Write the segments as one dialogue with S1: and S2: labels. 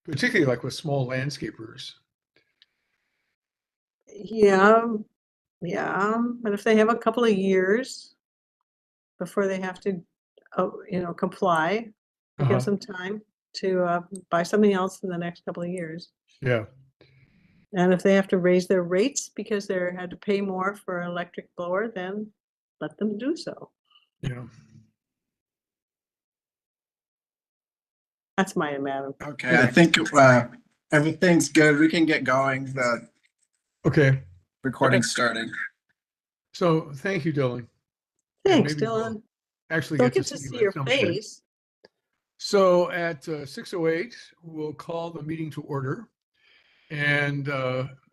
S1: particularly like with small landscapers.
S2: Yeah, yeah. But if they have a couple of years before they have to, comply, it gives them time to buy something else in the next couple of years.
S1: Yeah.
S2: And if they have to raise their rates because they had to pay more for an electric blower, then let them do so.
S1: Yeah.
S2: That's my amount.
S3: Okay, I think everything's good. We can get going. The
S1: Okay.
S3: recording's starting.
S1: So thank you, Dylan.
S2: Thanks, Dylan.
S1: Actually
S2: Don't
S1: get
S2: to see your face.
S1: So at 6:08, we'll call the meeting to order. And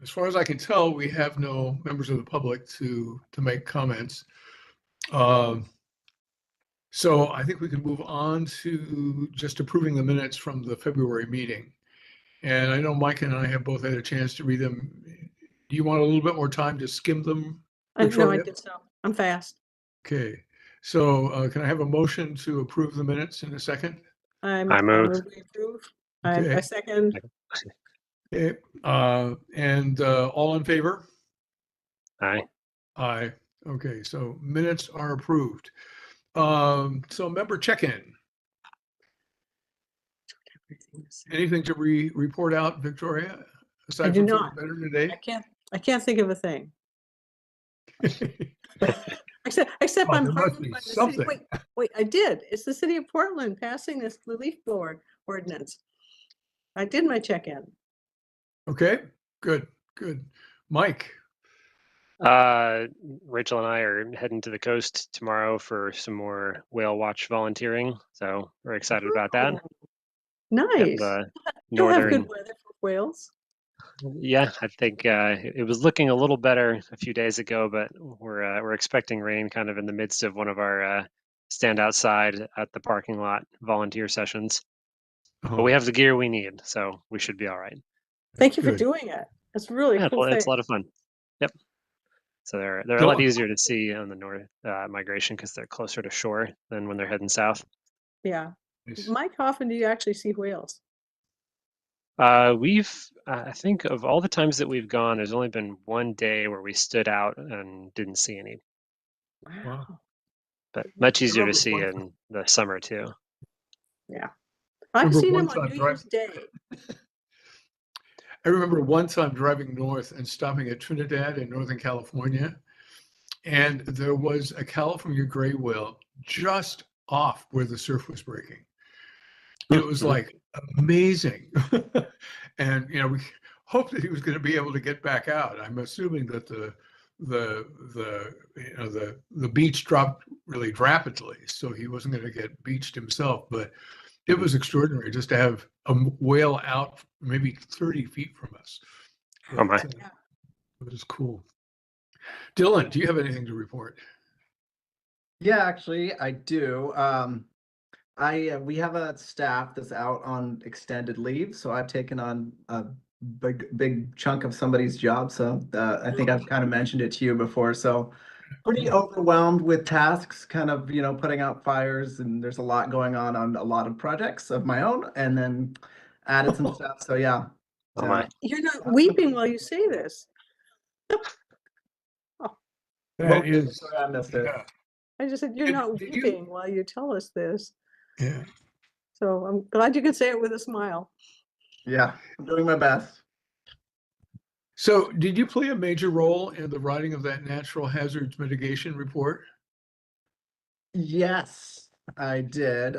S1: as far as I can tell, we have no members of the public to make comments. So I think we can move on to just approving the minutes from the February meeting. And I know Mike and I have both had a chance to read them. Do you want a little bit more time to skim them?
S2: No, I did so. I'm fast.
S1: Okay. So can I have a motion to approve the minutes in a second?
S2: I move we approve.
S1: Okay.
S2: I second.
S1: Okay. And all in favor?
S4: Aye.
S1: Aye. Okay. So minutes are approved. So member check-in. Anything to report out, Victoria?
S2: I do not.
S1: Better today?
S2: I can't think of a thing. Except I'm
S1: heartened by the city.
S2: Wait, I did. It's the city of Portland passing this relief board ordinance. I did my check-in.
S1: Okay, good. Mike.
S4: Rachel and I are heading to the coast tomorrow for some more whale watch volunteering, so we're excited about that.
S2: Nice. You'll have good weather for whales.
S4: Yeah, I think it was looking a little better a few days ago, but we're expecting rain kind of in the midst of one of our stand outside at the parking lot volunteer sessions. But we have the gear we need, so we should be all right.
S2: Thank you for doing it. That's really cool.
S4: It's a lot of fun. Yep. So they're a lot easier to see on the north migration because they're closer to shore than when they're heading south.
S2: Yeah. Mike, how often do you actually see whales?
S4: I think of all the times that we've gone, there's only been one day where we stood out and didn't see any.
S2: Wow.
S4: But much easier to see in the summer too.
S2: Yeah. I've seen them on New Year's Day.
S1: I remember one time driving north and stopping at Trinidad in Northern California, and there was a California gray whale just off where the surf was breaking. It was like amazing. And we hoped that he was going to be able to get back out. I'm assuming that the beach dropped really rapidly, so he wasn't going to get beached himself. But it was extraordinary just to have a whale out maybe 30 feet from us.
S4: Oh my!
S1: It was cool. Dylan, do you have anything to report?
S3: Yeah, actually, I do. We have a staff that's out on extended leave, so I've taken on a big chunk of somebody's job. So I think I've kind of mentioned it to you before. So pretty overwhelmed with tasks, kind of putting out fires, and there's a lot going on a lot of projects of my own, and then added some stuff. So yeah.
S4: Oh my!
S2: You're not weeping while you say this.
S1: That is.
S3: Sorry, I missed it.
S1: Yeah.
S2: I just said you're not weeping while you tell us this.
S1: Yeah.
S2: So I'm glad you could say it with a smile.
S3: Yeah, I'm doing my best.
S1: So did you play a major role in the writing of that natural hazards mitigation report?
S3: Yes, I did.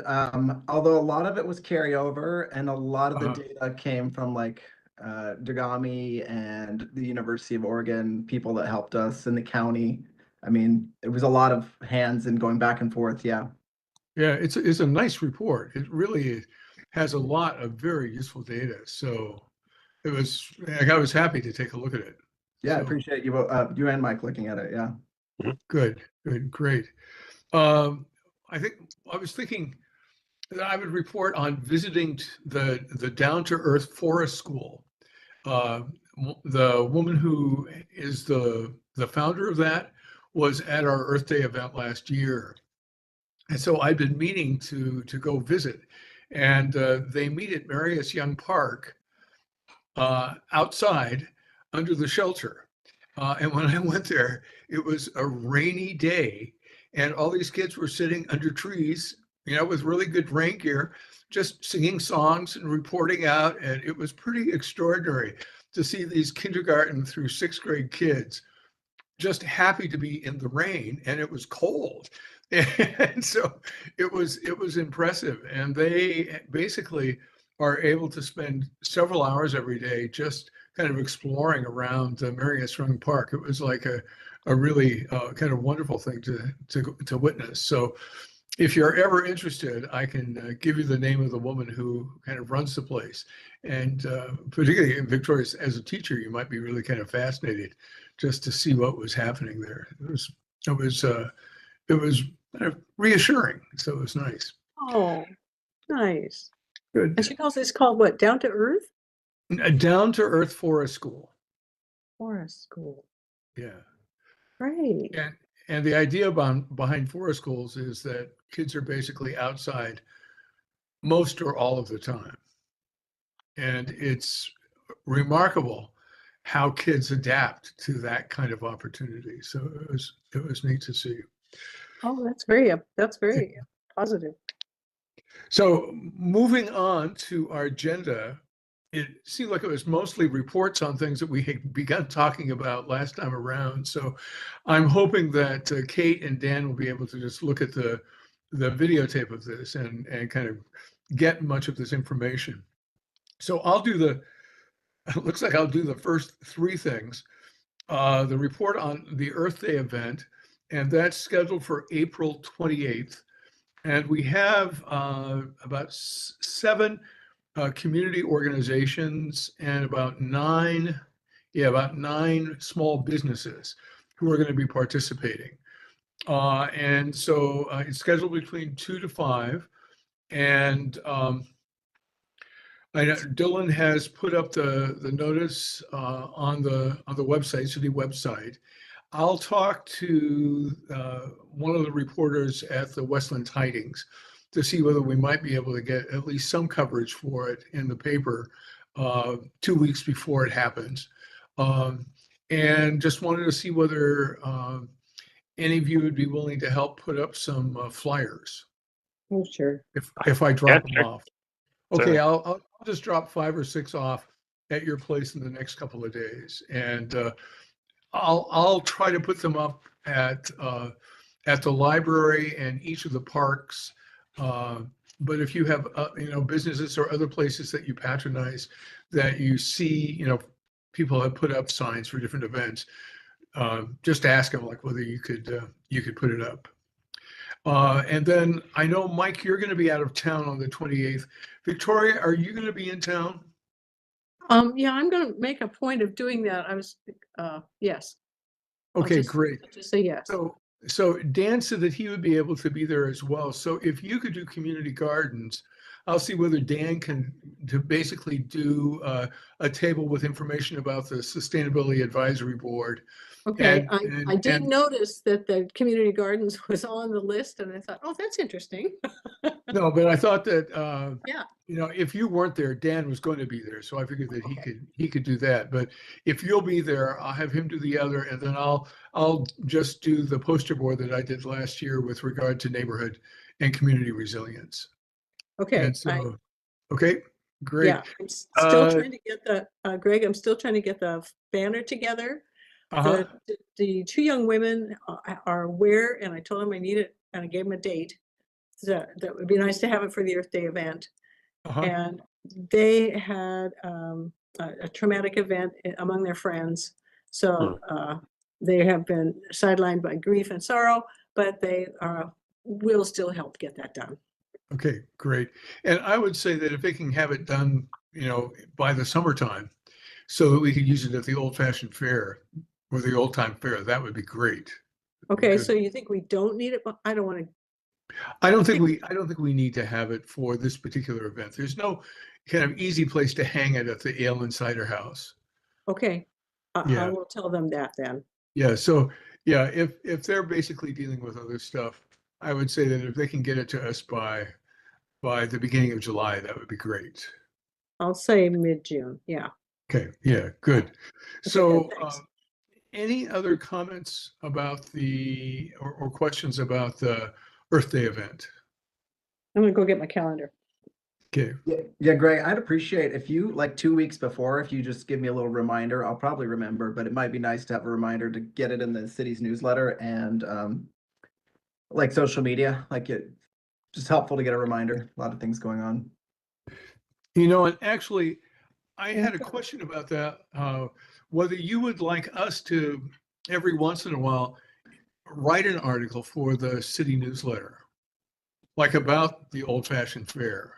S3: Although a lot of it was carryover and a lot of the data came from like Dagami and the University of Oregon, people that helped us in the county. I mean, it was a lot of hands and going back and forth. Yeah.
S1: Yeah, it's a nice report. It really has a lot of very useful data. So it was, I was happy to take a look at it.
S3: Yeah, I appreciate you and Mike looking at it. Yeah.
S1: Good, great. I think I was thinking that I would report on visiting the Down to Earth Forest School. The woman who is the founder of that was at our Earth Day event last year. And so I've been meaning to go visit. and they meet at Marius Young Park outside under the shelter. And when I went there, it was a rainy day, and all these kids were sitting under trees, with really good rain gear, just singing songs and reporting out. And it was pretty extraordinary to see these kindergarten through sixth grade kids just happy to be in the rain, and it was cold. And so it was impressive. And they basically are able to spend several hours every day just kind of exploring around Marius Young Park. It was like a really kind of wonderful thing to witness. So if you're ever interested, I can give you the name of the woman who kind of runs the place. And particularly in Victoria, as a teacher, you might be really kind of fascinated just to see what was happening there. It was kind of reassuring. So it was nice.
S2: Oh, nice.
S1: Good.
S2: And she calls this called what? Down to Earth?
S1: A down to earth forest school.
S2: Forest School.
S1: Yeah.
S2: Great.
S1: And the idea behind forest schools is that kids are basically outside most or all of the time. And it's remarkable how kids adapt to that kind of opportunity. So it was neat to see.
S2: Oh, that's very positive.
S1: So moving on to our agenda, it seemed like it was mostly reports on things that we had begun talking about last time around. So I'm hoping that Kate and Dan will be able to just look at the videotape of this and kind of get much of this information. So it looks like I'll do the first three things. The report on the Earth Day event, and that's scheduled for April 28th. And we have about 7 community organizations and about 9 small businesses who are going to be participating. And so it's scheduled between 2 to 5. And I know Dylan has put up the notice on the website, city website. I'll talk to one of the reporters at the Westland Tidings to see whether we might be able to get at least some coverage for it in the paper 2 weeks before it happens. And just wanted to see whether any of you would be willing to help put up some flyers
S2: Oh, sure.
S1: if I drop
S4: Yeah,
S1: them
S4: sure.
S1: off. Okay,
S4: Certainly.
S1: I'll just drop 5 or 6 off at your place in the next couple of days, and I'll try to put them up at the library and each of the parks. But if you have businesses or other places that you patronize that you see people have put up signs for different events, just ask them like whether you could put it up. And then I know, Mike, you're going to be out of town on the 28th. Victoria, are you going to be in town?
S2: Yeah, I'm going to make a point of doing that. Yes.
S1: Okay, great.
S2: I'll just say yes.
S1: So Dan said that he would be able to be there as well. So if you could do community gardens, I'll see whether Dan can basically do a table with information about the Sustainability Advisory Board.
S2: Okay, I did
S1: and
S2: notice that the community gardens was on the list, and I thought, oh, that's interesting.
S1: no, but I thought that
S2: Yeah.
S1: if you weren't there, Dan was going to be there, so I figured that he could do that. But if you'll be there, I'll have him do the other, and then I'll just do the poster board that I did last year with regard to neighborhood and community resilience.
S2: Okay.
S1: And so, okay, great.
S2: Yeah, I'm still trying to get Greg, I'm still trying to get the banner together. The 2 young women are aware, and I told them I need it, and I gave them a date. So that would be nice to have it for the Earth Day event. And they had a traumatic event among their friends. So they have been sidelined by grief and sorrow, but they will still help get that done.
S1: Okay, great. And I would say that if they can have it done, by the summertime, so that we could use it at the Old Fashioned Fair or the Old Time Fair, that would be great.
S2: Okay, so you think we don't need it? I don't want to.
S1: I don't think we need to have it for this particular event. There's no kind of easy place to hang it at the Ale and Cider House.
S2: Okay, I
S1: Yeah.
S2: will tell them that then.
S1: Yeah. So yeah, if they're basically dealing with other stuff, I would say that if they can get it to us by by the beginning of July, that would be great.
S2: I'll say mid-June, yeah.
S1: Okay, yeah, good.
S2: Okay,
S1: So,
S2: good, thanks.
S1: any other comments about or questions about the Earth Day event?
S2: I'm gonna go get my calendar.
S1: Okay,
S3: Yeah, Greg, I'd appreciate if you, like 2 weeks before, if you just give me a little reminder. I'll probably remember, but it might be nice to have a reminder to get it in the city's newsletter and like social media. Like it just helpful to get a reminder. A lot of things going on.
S1: and actually, I had a question about that, whether you would like us to, every once in a while, write an article for the city newsletter, like about the Old Fashioned Fair,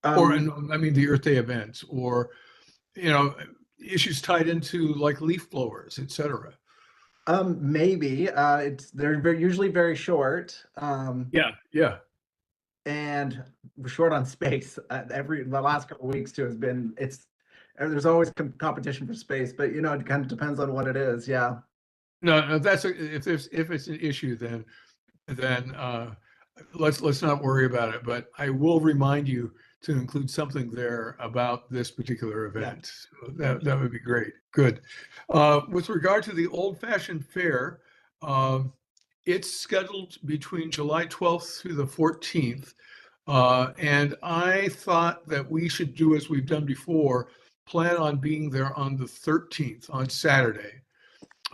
S1: or, I mean, the Earth Day events, or, issues tied into like leaf blowers, et cetera.
S3: Maybe they're usually very short.
S1: Yeah.
S3: And we're short on space. The last couple of weeks too has been there's always competition for space, but it kind of depends on what it is. Yeah.
S1: No, if it's an issue, then let's not worry about it. But I will remind you to include something there about this particular event. So that would be great. Good. With regard to the Old Fashioned Fair, it's scheduled between July 12th through the 14th. And I thought that we should do as we've done before, plan on being there on the 13th, on Saturday.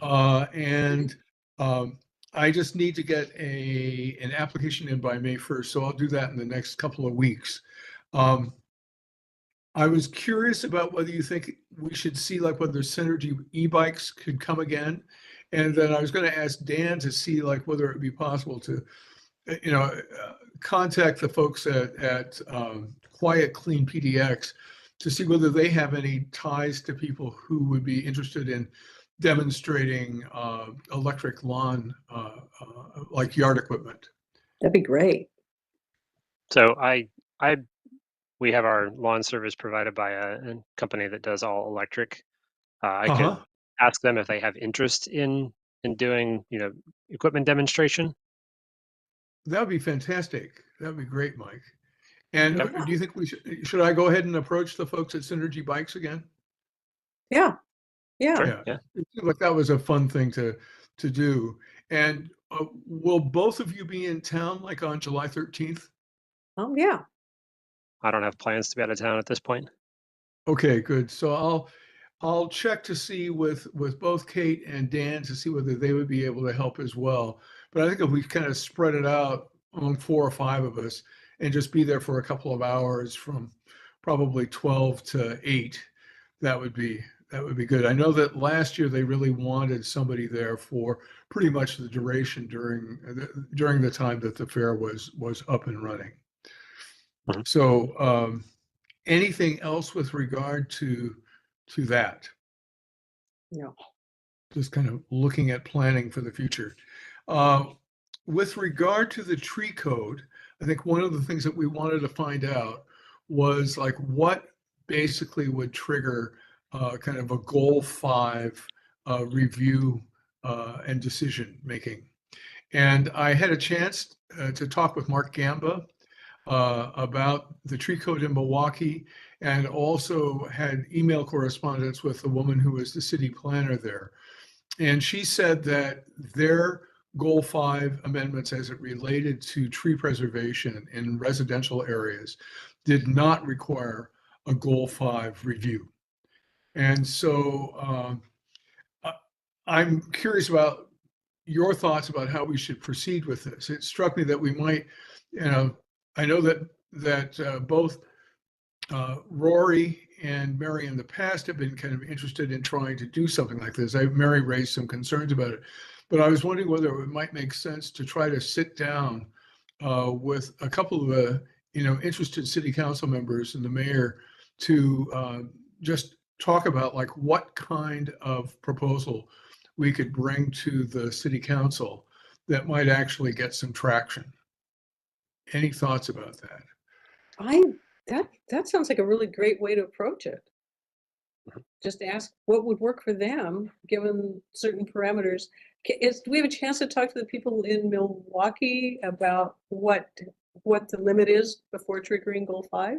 S1: And I just need to get an application in by May 1st, so I'll do that in the next couple of weeks. I was curious about whether you think we should see like whether Synergy e-bikes could come again. And then I was going to ask Dan to see like whether it would be possible to, contact the folks at Quiet Clean PDX to see whether they have any ties to people who would be interested in demonstrating electric lawn, like yard equipment.
S2: That'd be great.
S4: So we have our lawn service provided by a company that does all electric. I could ask them if they have interest in doing, equipment demonstration.
S1: That would be fantastic. That would be great, Mike. And
S2: Yeah.
S1: do you think should I go ahead and approach the folks at Synergy Bikes again?
S2: Yeah,
S4: Sure.
S1: Yeah.
S4: Yeah.
S1: It seemed like that was a fun thing to do. And will both of you be in town like on July 13th?
S2: oh, yeah.
S4: I don't have plans to be out of town at this point.
S1: Okay, good. So I'll check to see with both Kate and Dan to see whether they would be able to help as well. But I think if we kind of spread it out among 4 or 5 of us and just be there for a couple of hours from probably 12 to 8, that would be good. I know that last year they really wanted somebody there for pretty much the duration during the time that the fair was up and running.
S4: Mhm.
S1: So anything else with regard to that?
S2: No.
S1: Just kind of looking at planning for the future. With regard to the tree code, I think one of the things that we wanted to find out was like what basically would trigger kind of a goal 5 review and decision making. And I had a chance to talk with Mark Gamba about the tree code in Milwaukee, and also had email correspondence with the woman who was the city planner there. And she said that their Goal 5 amendments as it related to tree preservation in residential areas did not require a Goal 5 review. And so I'm curious about your thoughts about how we should proceed with this. It struck me that we might, I know that both Rory and Mary in the past have been kind of interested in trying to do something like this. Mary raised some concerns about it, but I was wondering whether it might make sense to try to sit down with a couple of interested city council members and the mayor to just talk about like what kind of proposal we could bring to the city council that might actually get some traction. Any thoughts about that?
S2: That sounds like a really great way to approach it. Just ask what would work for them, given certain parameters. Do we have a chance to talk to the people in Milwaukee about what what the limit is before triggering goal 5?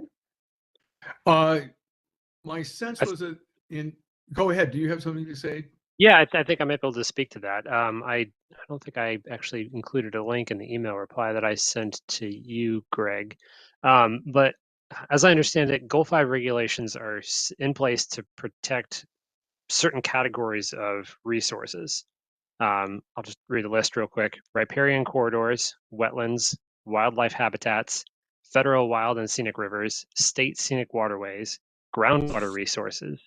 S1: My sense was that go ahead. Do you have something to say?
S4: Yeah, I think I'm able to speak to that. I don't think I actually included a link in the email reply that I sent to you, Greg. But as I understand it, Goal 5 regulations are in place to protect certain categories of resources. I'll just read the list real quick. Riparian corridors, wetlands, wildlife habitats, federal wild and scenic rivers, state scenic waterways, groundwater resources,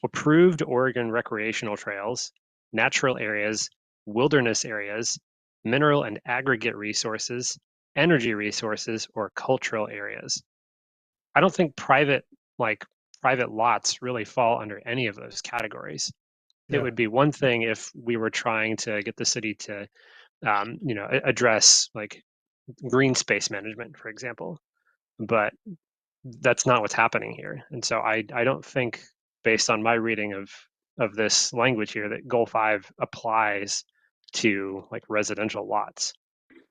S4: approved Oregon recreational trails, natural areas, wilderness areas, mineral and aggregate resources, energy resources, or cultural areas. I don't think private lots really fall under any of those categories. It
S1: Yeah.
S4: would be one thing if we were trying to get the city to, address like green space management, for example, but that's not what's happening here. And so I don't think, based on my reading of this language here, that Goal 5 applies to like residential lots.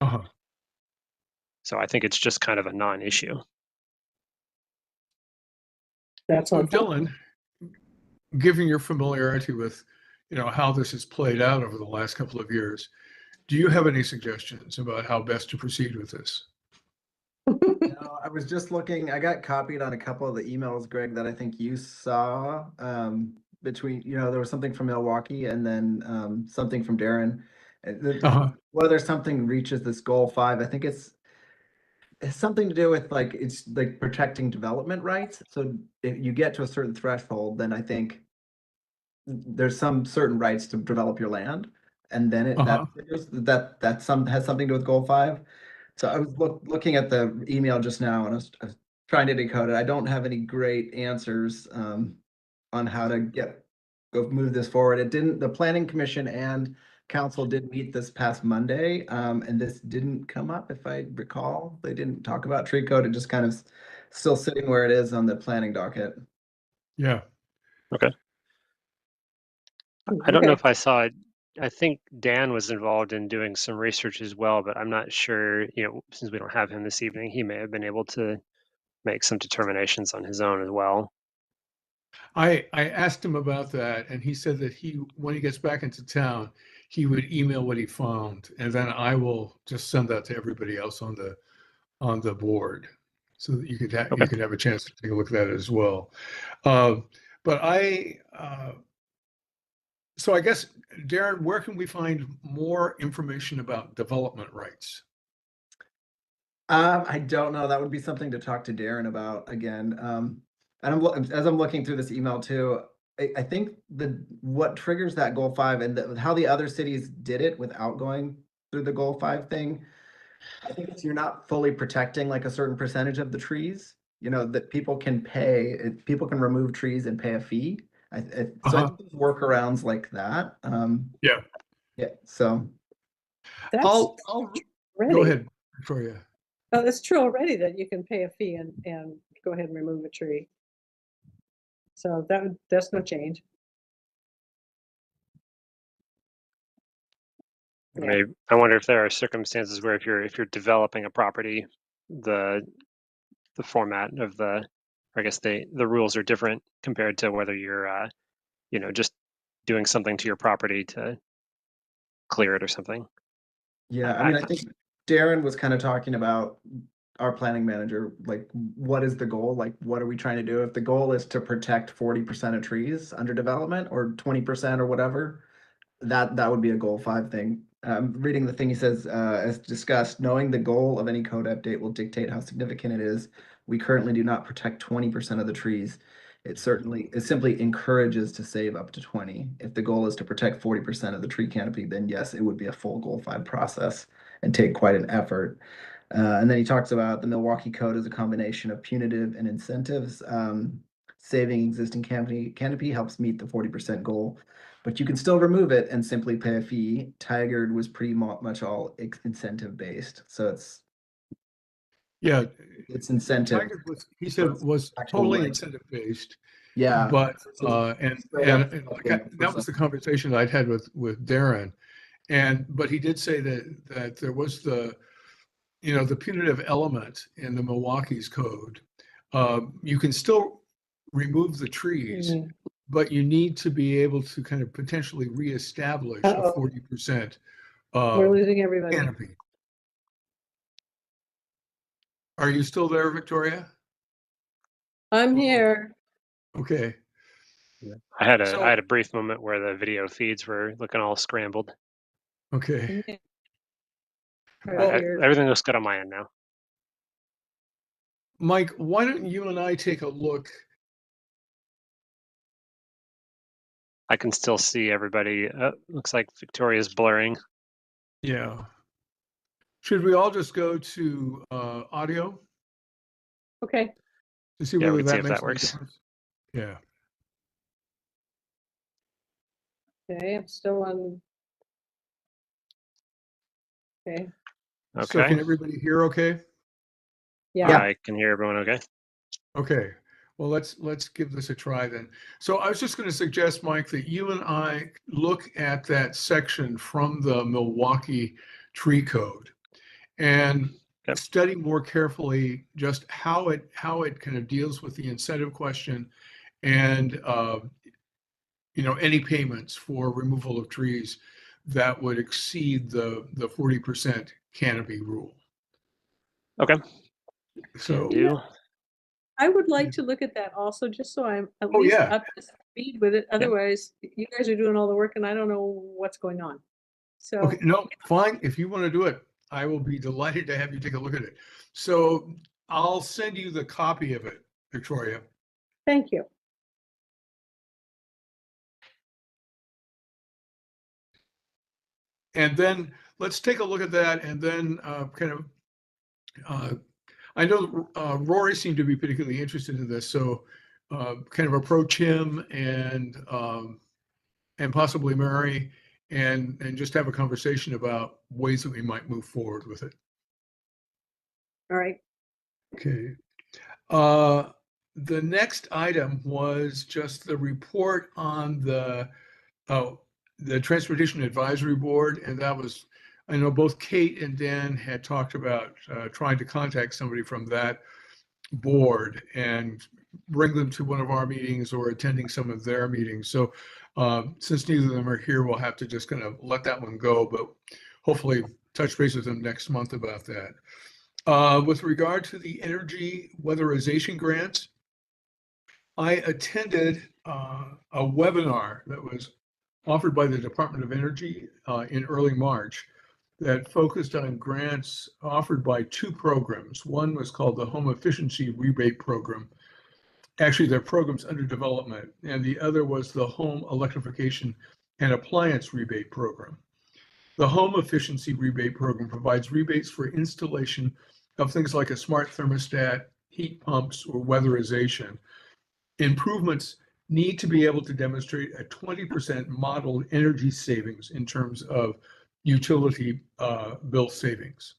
S1: Uh-huh.
S4: So I think it's just kind of a non-issue.
S2: That's
S1: So
S2: on.
S1: Dylan, given your familiarity with, how this has played out over the last couple of years, do you have any suggestions about how best to proceed with this?
S3: No, I was just looking, I got copied on a couple of the emails, Greg, that I think you saw. Between, there was something from Milwaukee and then something from Darren.
S1: Uh-huh.
S3: Whether something reaches this goal 5, I think it's something to do with it's like protecting development rights. So if you get to a certain threshold, then I think there's some certain rights to develop your land, and then
S1: Uh-huh.
S3: that has something to do with goal 5. So I was looking at the email just now, and I was trying to decode it. I don't have any great answers on how to move this forward. It didn't. The planning commission and council did meet this past Monday, and this didn't come up, if I recall. They didn't talk about tree code. It just kind of still sitting where it is on the planning docket.
S1: Yeah.
S4: Okay. I don't know if I saw it. I think Dan was involved in doing some research as well, but I'm not sure, since we don't have him this evening, he may have been able to make some determinations on his own as well.
S1: I asked him about that, and he said that when he gets back into town, he would email what he found, and then I will just send that to everybody else on the board, so that you could have a chance to take a look at that as well. But so I guess, Darren, where can we find more information about development rights?
S3: I don't know. That would be something to talk to Darren about again. And as I'm looking through this email too, I think what triggers that goal 5 and how the other cities did it without going through the goal 5 thing. I think it's you're not fully protecting like a certain percentage of the trees. That people can people can remove trees and pay a fee. So I think there's workarounds like that.
S1: Yeah.
S3: Yeah. So
S2: I'll
S1: go ahead, Victoria.
S2: Oh, it's true already that you can pay a fee and go ahead and remove a tree. So that's no change.
S4: Yeah. I wonder if there are circumstances where if you're developing a property, the format of I guess the rules are different compared to whether you're just doing something to your property to clear it or something.
S3: Yeah, I mean, I think Darren was kind of talking about our planning manager, like what is the goal? Like, what are we trying to do? If the goal is to protect 40% of trees under development or 20% or whatever, that would be a goal 5 thing. Reading the thing, he says, as discussed, knowing the goal of any code update will dictate how significant it is. We currently do not protect 20% of the trees. It simply encourages to save up to 20. If the goal is to protect 40% of the tree canopy, then yes, it would be a full goal 5 process and take quite an effort. And then he talks about the Milwaukee Code as a combination of punitive and incentives. Saving existing canopy helps meet the 40% goal, but you can still remove it and simply pay a fee. Tigard was pretty much all incentive based, so it's incentive.
S1: Tigard was totally incentive based.
S3: Yeah,
S1: but that was the conversation that I'd had with Darren, but he did say that there was the punitive element in the Milwaukee's code, you can still remove the trees,
S2: Mm.
S1: but you need to be able to kind of potentially reestablish a
S2: Uh-oh.
S1: 40%
S2: We're losing everybody.
S1: canopy. Are you still there, Victoria?
S2: I'm
S1: Uh-oh.
S2: here.
S1: Okay.
S4: I had
S1: So-
S4: a brief moment where the video feeds were looking all scrambled.
S1: Okay.
S2: Yeah.
S1: Well,
S2: Weird.
S4: Everything looks good on my end now.
S1: Mike, why don't you and I take a look?
S4: I can still see everybody. Looks like Victoria's blurring.
S1: Yeah. Should we all just go to audio
S2: Okay.
S1: to see
S4: Yeah, we
S1: whether
S4: can see
S1: that
S4: if
S1: makes
S4: that
S1: any
S4: works.
S1: difference? Yeah.
S2: Okay. I'm still on. Okay.
S1: So
S4: Okay.
S1: can everybody hear okay?
S2: Yeah.
S3: Yeah.
S4: I can hear everyone okay.
S1: Okay. Well, let's give this a try then. So I was just going to suggest, Mike, that you and I look at that section from the Milwaukee tree code and
S4: Yep.
S1: study more carefully just how it kind of deals with the incentive question and any payments for removal of trees that would exceed the 40% canopy rule.
S4: Okay. Can
S1: So,
S4: do.
S2: I would like to look at that also, just so I'm at
S1: Oh,
S2: least
S1: yeah.
S2: up to speed with it. Otherwise, you guys are doing all the work and I don't know what's going on. So,
S1: okay, no, fine. If you want to do it, I will be delighted to have you take a look at it. So I'll send you the copy of it, Victoria.
S2: thank you.
S1: And then let's take a look at that and then I know Rory seemed to be particularly interested in this, so kind of approach him and possibly Mary and just have a conversation about ways that we might move forward with it.
S2: All right.
S1: Okay. The next item was just the report on the Transportation Advisory Board, and that was, I know both Kate and Dan had talked about trying to contact somebody from that board and bring them to one of our meetings or attending some of their meetings. So since neither of them are here, we'll have to just kind of let that one go, but hopefully touch base with them next month about that. With regard to the energy weatherization grants, I attended a webinar that was offered by the Department of Energy in early March that focused on grants offered by two programs. One was called the Home Efficiency Rebate Program. Actually, their program's under development, and the other was the Home Electrification and Appliance Rebate Program. The Home Efficiency Rebate Program provides rebates for installation of things like a smart thermostat, heat pumps, or weatherization. Improvements need to be able to demonstrate a 20% modeled energy savings in terms of utility bill savings.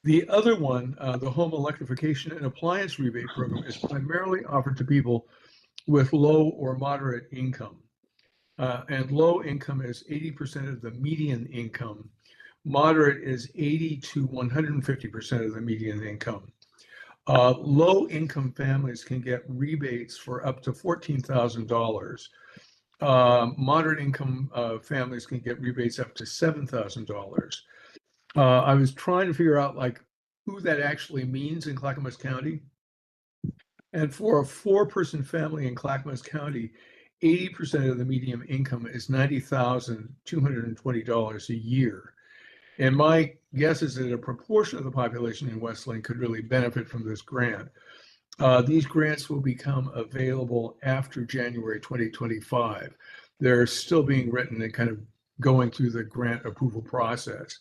S1: The other one, the Home Electrification and Appliance Rebate Program, is primarily offered to people with low or moderate income. And low income is 80% of the median income. Moderate is 80 to 150% of the median income. Low income families can get rebates for up to $14,000. Moderate income families can get rebates up to $7,000. I was trying to figure out like who that actually means in Clackamas County. And for a 4-person family in Clackamas County, 80% of the median income is $90,220 a year. And my guess is that a proportion of the population in West Linn could really benefit from this grant. These grants will become available after January 2025. They're still being written and kind of going through the grant approval process.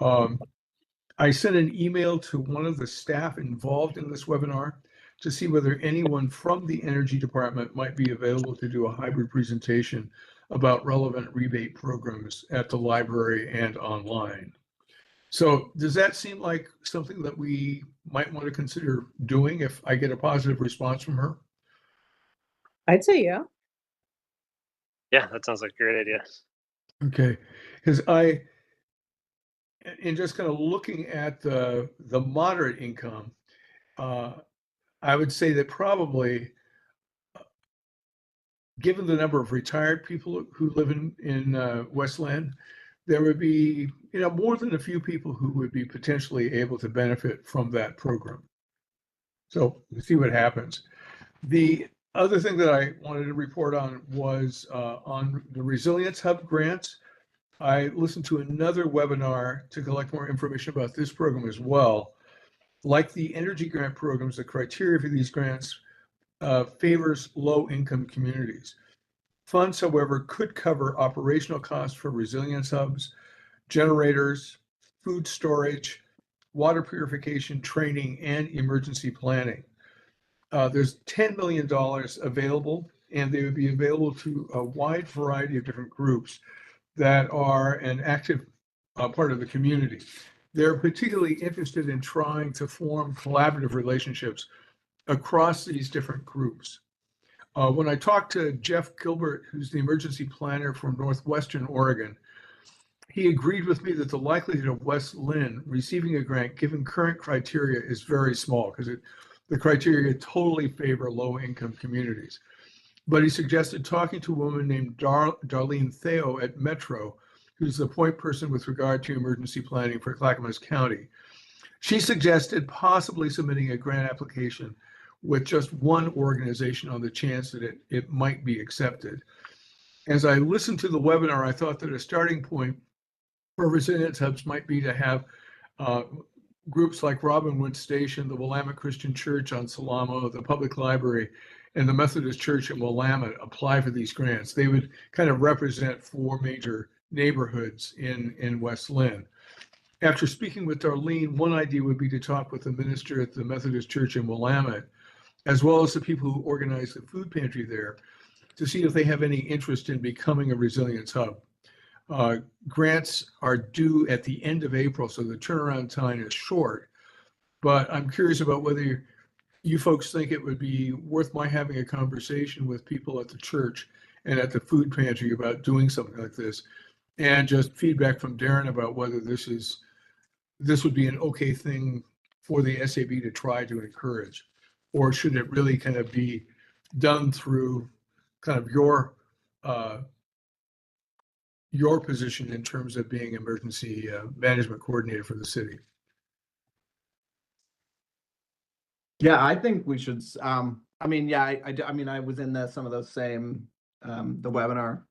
S1: I sent an email to one of the staff involved in this webinar to see whether anyone from the Energy Department might be available to do a hybrid presentation about relevant rebate programs at the library and online. So does that seem like something that we might want to consider doing if I get a positive response from her?
S2: I'd say yeah.
S4: Yeah, that sounds like a great idea.
S1: Okay, because I in just kind of looking at the moderate income, I would say that probably, given the number of retired people who live in West Linn, there would be, more than a few people who would be potentially able to benefit from that program. So we'll see what happens. The other thing that I wanted to report on was on the Resilience Hub grants. I listened to another webinar to collect more information about this program as well. Like the energy grant programs, the criteria for these grants favors low-income communities. Funds, however, could cover operational costs for resilience hubs, generators, food storage, water purification, training, and emergency planning. There's $10 million available, and they would be available to a wide variety of different groups that are an active part of the community. They're particularly interested in trying to form collaborative relationships across these different groups. When I talked to Jeff Gilbert, who's the emergency planner from Northwestern Oregon, he agreed with me that the likelihood of West Linn receiving a grant given current criteria is very small because the criteria totally favor low-income communities. But he suggested talking to a woman named Darlene Theo at Metro, who's the point person with regard to emergency planning for Clackamas County. She suggested possibly submitting a grant application with just one organization on the chance that it might be accepted. As I listened to the webinar, I thought that a starting point for resilience hubs might be to have groups like Robinwood Station, the Willamette Christian Church on Salamo, the Public Library, and the Methodist Church in Willamette apply for these grants. They would kind of represent 4 major neighborhoods in West Linn. After speaking with Darlene, one idea would be to talk with the minister at the Methodist Church in Willamette, as well as the people who organize the food pantry there, to see if they have any interest in becoming a resilience hub. Grants are due at the end of April, so the turnaround time is short, but I'm curious about whether you folks think it would be worth my having a conversation with people at the church and at the food pantry about doing something like this, and just feedback from Darren about whether this would be an okay thing for the SAB to try to encourage, or should it really kind of be done through kind of your position in terms of being emergency management coordinator for the city?
S3: Yeah, I think we should. I mean, yeah, I mean, I was in some of those same the webinar,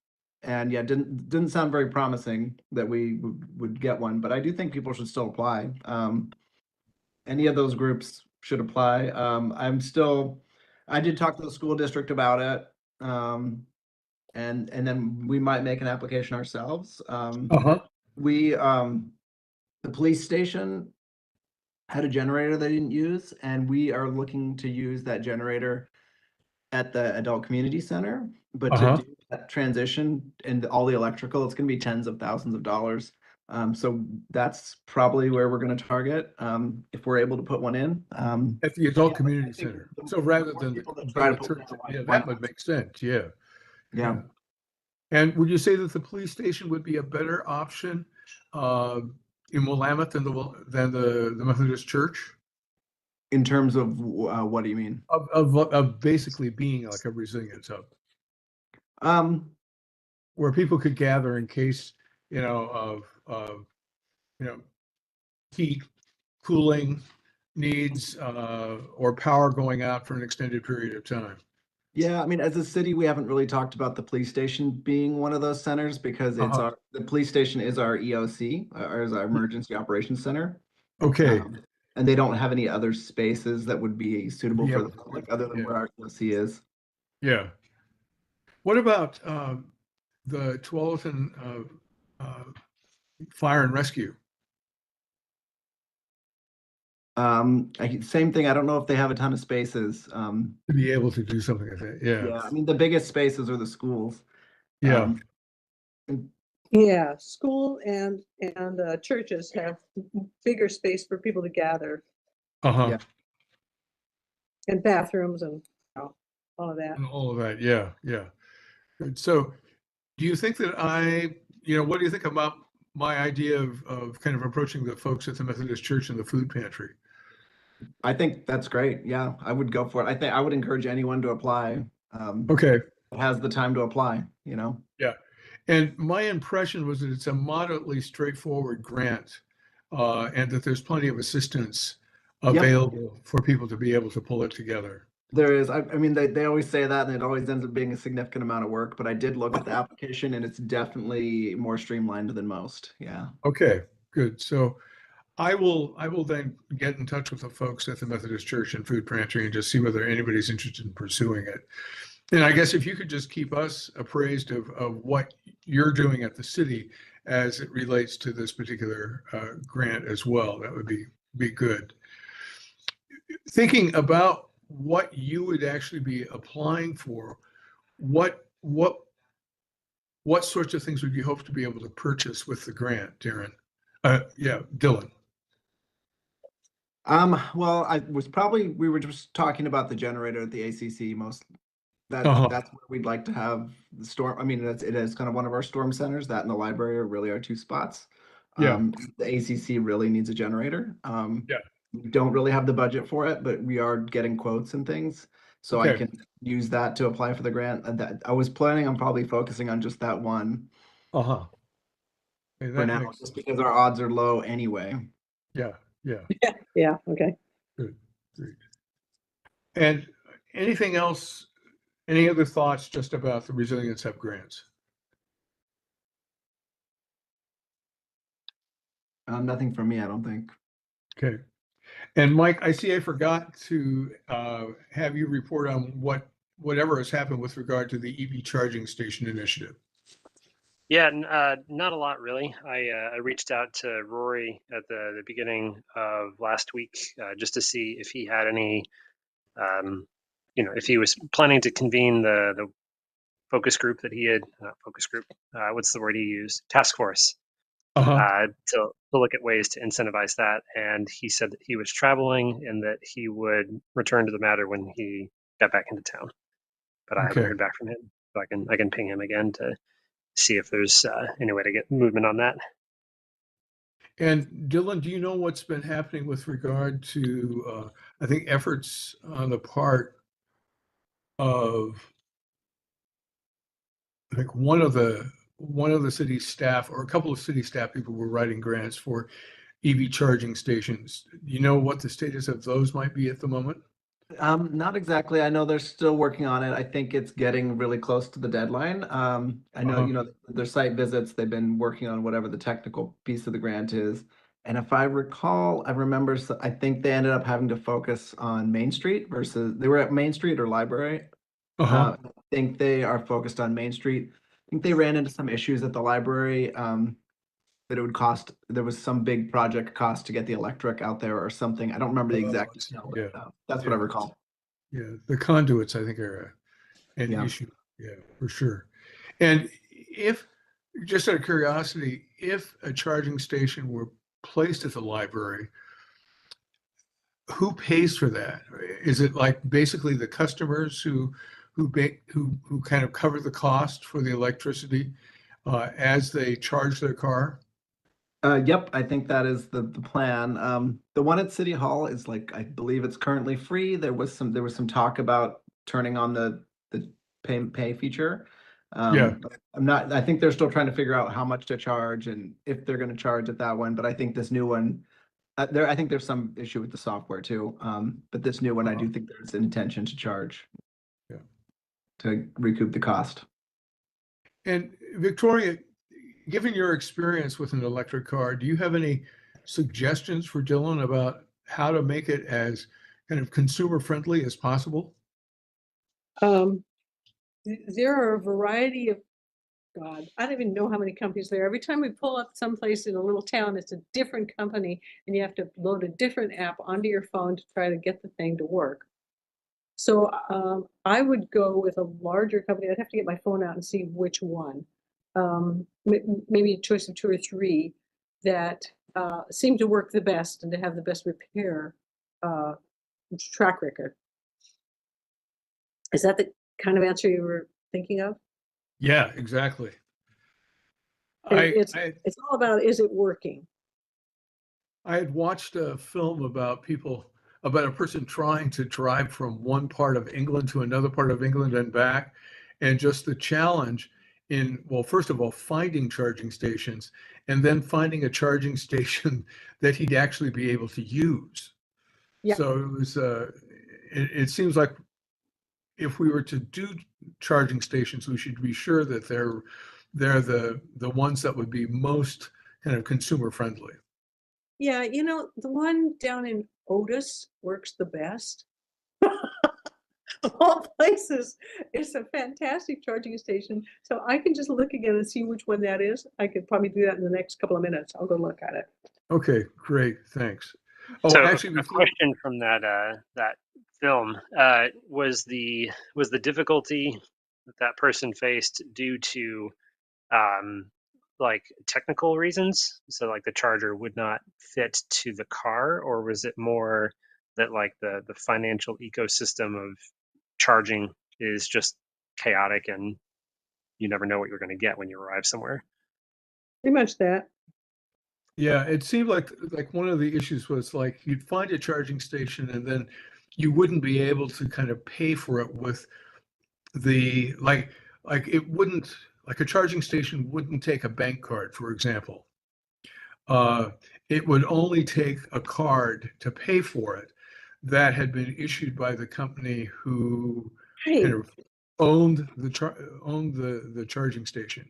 S3: and yeah, didn't sound very promising that we would get one. But I do think people should still apply. Any of those groups should apply. I did talk to the school district about it, and then we might make an application ourselves. The police station had a generator they didn't use, and we are looking to use that generator at the adult community center. But to do that transition and all the electrical, it's going to be tens of thousands of dollars. So that's probably where we're going to target if we're able to put one in.
S1: At the adult community center. So rather than the church, yeah, that would make sense. Yeah.
S3: Yeah.
S1: And would you say that the police station would be a better option in Willamette than the Methodist Church?
S3: In terms of what do you mean?
S1: Of basically being like a resilience hub, where people could gather in case of heat, cooling needs, or power going out for an extended period of time.
S3: Yeah, I mean, as a city, we haven't really talked about the police station being one of those centers because the police station is our EOC, or is our emergency operations center.
S1: Okay.
S3: And they don't have any other spaces that would be suitable for the public other than where our EOC is.
S1: Yeah. What about the Tualatin Fire and Rescue?
S3: Same thing. I don't know if they have a ton of spaces.
S1: To be able to do something like that. Yeah.
S3: Yeah. I mean, the biggest spaces are the schools.
S1: Yeah.
S2: Yeah, school and churches have bigger space for people to gather.
S3: Yeah.
S2: And bathrooms and all of that.
S1: And all of that. Yeah. Yeah. Good. So do you think that what do you think about my idea of kind of approaching the folks at the Methodist Church and the food pantry.
S3: I think that's great. Yeah, I would go for it. I think I would encourage anyone to apply.
S1: Okay.
S3: That has the time to apply, you know?
S1: Yeah. And my impression was that it's a moderately straightforward grant, and that there's plenty of assistance
S3: Yep.
S1: available for people to be able to pull it together.
S3: There is. I mean, they always say that, and it always ends up being a significant amount of work. But I did look at the application, and it's definitely more streamlined than most. Yeah.
S1: Okay, good. So I will then get in touch with the folks at the Methodist Church and Food Pantry and just see whether anybody's interested in pursuing it. And I guess if you could just keep us appraised of what you're doing at the city as it relates to this particular grant as well, that would be good. Thinking about what you would actually be applying for, what sorts of things would you hope to be able to purchase with the grant, Darren? Yeah, Dylan.
S3: Well, we were just talking about the generator at the ACC most. That's where we'd like to have the storm. I mean, it is kind of one of our storm centers. That and the library are really our two spots.
S1: Yeah.
S3: The ACC really needs a generator.
S1: Yeah.
S3: We don't really have the budget for it, but we are getting quotes and things. So I
S1: Okay.
S3: can use that to apply for the grant. And that I was planning on probably focusing on just that one
S1: Okay,
S3: for
S1: that
S3: now,
S1: makes
S3: just because our odds are low anyway.
S1: yeah.
S2: Yeah, okay.
S1: Good. Great. And anything else, any other thoughts just about the Resilience Hub grants?
S3: Nothing from me, I don't think.
S1: Okay. And Mike, I see I forgot to have you report on whatever has happened with regard to the EV charging station initiative.
S4: Yeah, not a lot really. I reached out to Rory at the beginning of last week just to see if he had any, if he was planning to convene the focus group that he had, focus group, what's the word he used? Task force, to look at ways to incentivize that. And he said that he was traveling and that he would return to the matter when he got back into town. But I haven't
S1: Okay.
S4: heard back from him, so I can ping him again to see if there's any way to get movement on that.
S1: And Dylan, do you know what's been happening with regard to, I think, efforts on the part of, I think one of the city staff or a couple of city staff people were writing grants for EV charging stations. Do you know what the status of those might be at the moment?
S3: Not exactly. I know they're still working on it. I think it's getting really close to the deadline. I know, their site visits, they've been working on whatever the technical piece of the grant is. And if I recall, I think they ended up having to focus on Main Street versus they were at Main Street or Library. I think they are focused on Main Street. I think they ran into some issues at the library. That it would cost, there was some big project cost to get the electric out there or something. I don't remember the exact detail, but that's what I recall.
S1: Yeah, the conduits, I think, are an issue. Yeah, for sure. And if, just out of curiosity, if a charging station were placed at the library, who pays for that? Is it like basically the customers who kind of cover the cost for the electricity as they charge their car?
S3: Yep, I think that is the plan. The one at City Hall is I believe it's currently free. There was some talk about turning on the pay feature. But I think they're still trying to figure out how much to charge and if they're going to charge at that one. But I think this new one, I think there's some issue with the software too. But this new one, I do think there's an intention to charge.
S1: Yeah.
S3: To recoup the cost.
S1: And Victoria, given your experience with an electric car, do you have any suggestions for Dylan about how to make it as kind of consumer friendly as possible?
S2: There are a variety of, God, I don't even know how many companies there are. Every time we pull up someplace in a little town, it's a different company, and you have to load a different app onto your phone to try to get the thing to work. So I would go with a larger company. I'd have to get my phone out and see which one. Maybe a choice of 2 or 3 that seem to work the best and to have the best repair track record. Is that the kind of answer you were thinking of?
S1: Yeah, exactly.
S2: It's all about, is it working?
S1: I had watched a film about a person trying to drive from one part of England to another part of England and back, and just the challenge in, well, first of all, finding charging stations, and then finding a charging station that he'd actually be able to use.
S2: Yeah.
S1: So it was, it seems like if we were to do charging stations, we should be sure that they're the ones that would be most kind of consumer friendly.
S2: Yeah, the one down in Otis works the best. Of all places, it's a fantastic charging station. So I can just look again and see which one that is. I could probably do that in the next couple of minutes. I'll go look at it.
S1: Okay, great, thanks. Oh,
S4: So
S1: actually,
S4: a question from that film, was the difficulty that person faced due to like technical reasons? So like the charger would not fit to the car, or was it more that like the financial ecosystem of charging is just chaotic and you never know what you're going to get when you arrive somewhere?
S2: Pretty much that.
S1: yeah, it seemed like one of the issues was like you'd find a charging station and then you wouldn't be able to kind of pay for it with the it wouldn't, like a charging station wouldn't take a bank card, for example. It would only take a card to pay for it that had been issued by the company who
S2: Hey,
S1: kind of owned the charging station.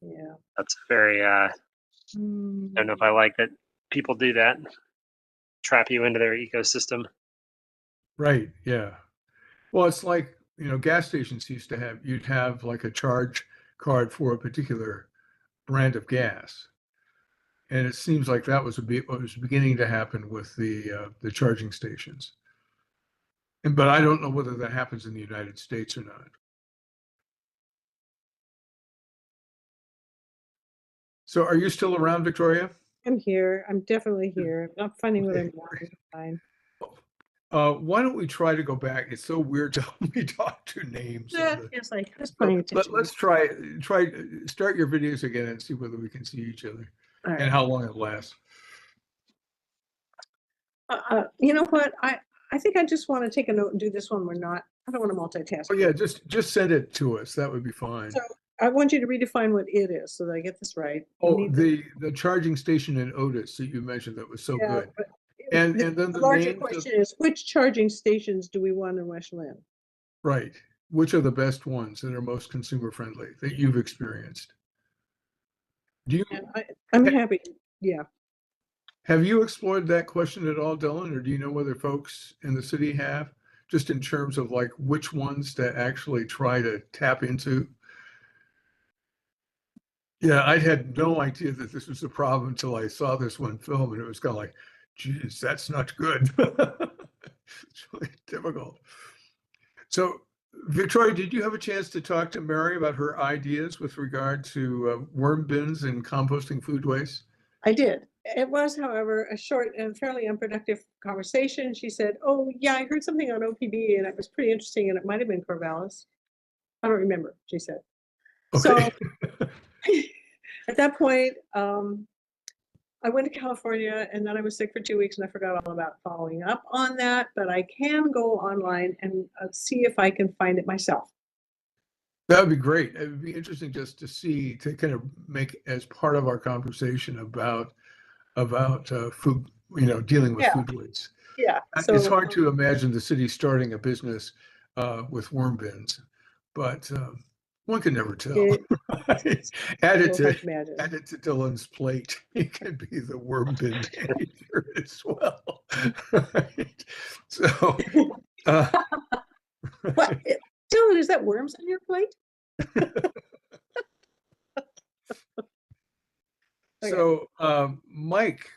S2: yeah.
S4: That's very I don't know if I like that people do that, trap you into their ecosystem.
S1: Right, yeah. Well, it's like, gas stations used to have, you'd have like a charge card for a particular brand of gas. And it seems like that was what was beginning to happen with the charging stations. But I don't know whether that happens in the United States or not. So are you still around, Victoria?
S2: I'm here. I'm definitely here. I'm not finding what
S1: Okay,
S2: I'm wanting to find.
S1: Why don't we try to go back? It's so weird to only talk to names.
S2: It's like, who's paying attention?
S1: Let's start your videos again and see whether we can see each other
S2: All right.
S1: and how long it lasts.
S2: You know what? I think I just want to take a note and do this one. I don't want to multitask.
S1: Oh yeah, just send it to us. That would be fine.
S2: So I want you to redefine what it is so that I get this right.
S1: Oh, the charging station in Otis that you mentioned that was so good. And then
S2: the larger question is, which charging stations do we want in West Linn?
S1: Right. Which are the best ones that are most consumer friendly that you've experienced? Do you?
S2: I'm happy. Yeah.
S1: Have you explored that question at all, Dylan, or do you know whether folks in the city have, just in terms of like which ones to actually try to tap into? Yeah, I had no idea that this was a problem until I saw this one film, and it was kind of like, geez, that's not good. It's really difficult. So, Victoria, did you have a chance to talk to Mary about her ideas with regard to worm bins and composting food waste?
S2: I did. It was, however, a short and fairly unproductive conversation. She said, oh, yeah, I heard something on OPB and it was pretty interesting and it might have been Corvallis. I don't remember, she said.
S1: Okay.
S2: So at that point, I went to California and then I was sick for 2 weeks and I forgot all about following up on that, but I can go online and see if I can find it myself.
S1: That would be great. It would be interesting just to see, to kind of make as part of our conversation about food, dealing with food waste.
S2: Yeah.
S1: So, it's hard to imagine the city starting a business with worm bins, but one can never tell. Add it to Dylan's plate. He can be the worm bin manager as well. Right. So,
S2: what? Dylan, is that worms on your plate?
S1: So, Mike,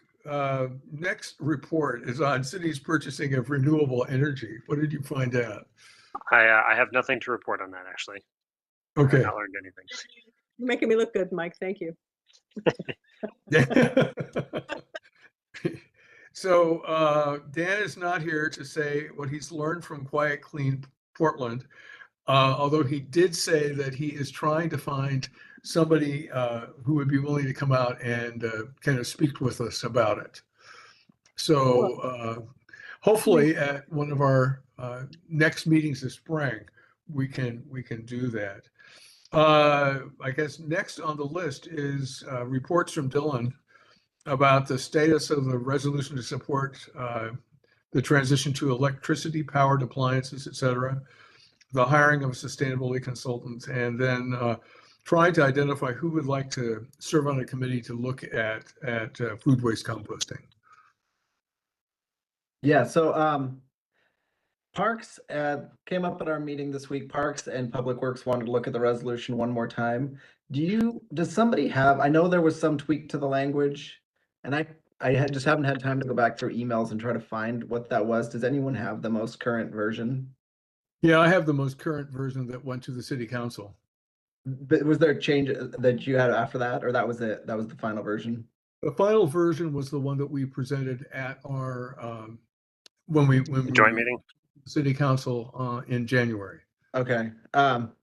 S1: next report is on city's purchasing of renewable energy. What did you find out?
S4: I have nothing to report on that, actually.
S1: Okay.
S4: I've not learned anything.
S2: You're making me look good, Mike. Thank you.
S1: So Dan is not here to say what he's learned from Quiet Clean Portland. although he did say that he is trying to find somebody who would be willing to come out and kind of speak with us about it. So hopefully at one of our next meetings this spring, we can do that. I guess next on the list is reports from Dylan about the status of the resolution to support the transition to electricity powered appliances, et cetera, the hiring of a sustainability consultant, and then trying to identify who would like to serve on a committee to look at food waste composting.
S3: Yeah, so Parks came up at our meeting this week. Parks and Public Works wanted to look at the resolution one more time. Does somebody have, I know there was some tweak to the language, and I just haven't had time to go back through emails and try to find what that was. Does anyone have the most current version?
S1: Yeah, I have the most current version that went to the city council.
S3: But was there a change that you had after that, or that was it? That was the final version?
S1: The final version was the one that we presented at our when we
S4: Joint meeting.
S1: city council in January.
S3: Okay.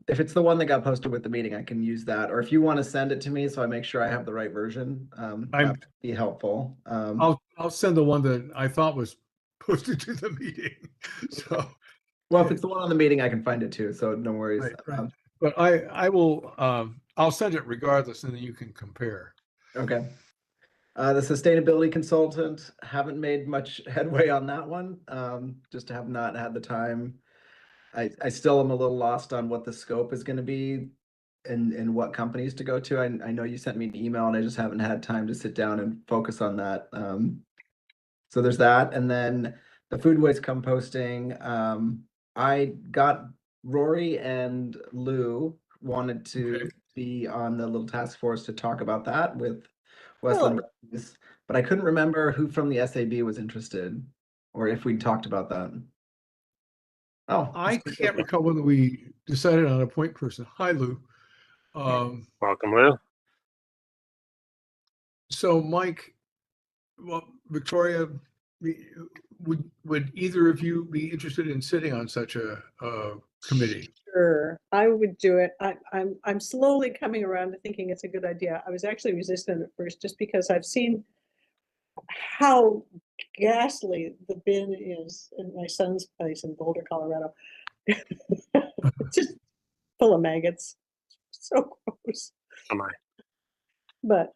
S3: If it's the one that got posted with the meeting, I can use that. Or if you want to send it to me so I make sure I have the right version, that would be helpful.
S1: I'll send the one that I thought was posted to the meeting. So,
S3: well, if it's the one on the meeting, I can find it too. So no worries.
S1: Right. But I will I'll send it regardless, and then you can compare.
S3: Okay. The sustainability consultant, haven't made much headway on that one. Just have not had the time. I still am a little lost on what the scope is going to be and what companies to go to. I know you sent me an email and I just haven't had time to sit down and focus on that. So there's that. And then the food waste composting. I got Rory and Lou wanted to be on the little task force to talk about that with Westland, but I couldn't remember who from the SAB was interested or if we talked about that. Oh,
S1: I can't recall whether we decided on a point person. Hi, Lou.
S4: Welcome, Lou.
S1: So, Mike, well, Victoria, would either of you be interested in sitting on such a committee?
S2: Sure, I would do it. I'm slowly coming around to thinking it's a good idea. I was actually resistant at first just because I've seen how ghastly the bin is in my son's place in Boulder, Colorado. Just full of maggots. So gross.
S4: Am I?
S2: But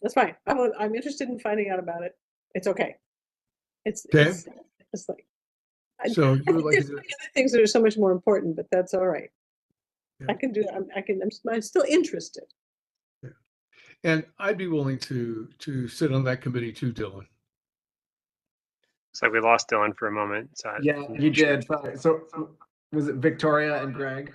S2: that's fine. I'm interested in finding out about it. It's okay. It's like
S1: So you would like
S2: there's
S1: to
S2: other things that are so much more important, but that's all right.
S1: Yeah.
S2: I can do it. I'm still interested.
S1: Yeah. And I'd be willing to sit on that committee too, Dylan.
S4: It's like we lost Dylan for a moment. So
S3: yeah, you did. So was it Victoria and Greg?